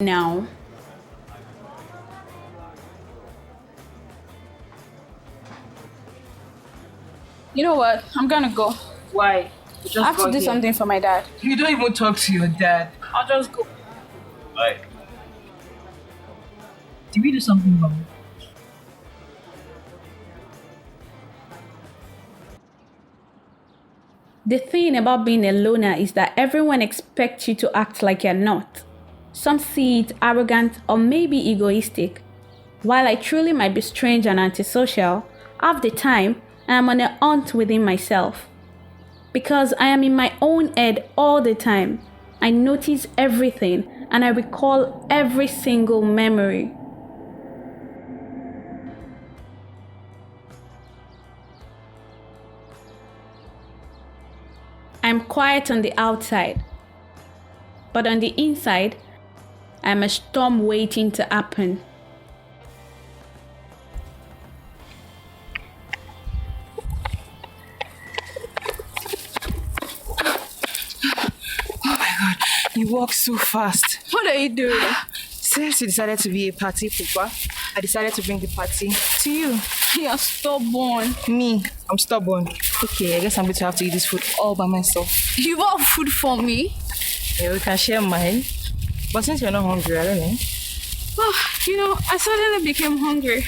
Now, you know what? I'm gonna go. Why? You I just have to got do here. something for my dad. You don't even talk to your dad. I'll just go. Why? Did we do something wrong? The thing about being a loner is that everyone expects you to act like you're not. Some see it arrogant or maybe egoistic. While I truly might be strange and antisocial, half the time I am on a hunt within myself. Because I am in my own head all the time. I notice everything and I recall every single memory. I'm quiet on the outside, but on the inside, I'm a storm waiting to happen. You walk so fast. What are you doing? Since you decided to be a party pooper, I decided to bring the party to you. You're stubborn. Me, I'm stubborn. Okay, I guess I'm going to have to eat this food all by myself. You bought food for me? Yeah, we can share mine. But since you're not hungry, I don't know. Oh, I suddenly became hungry.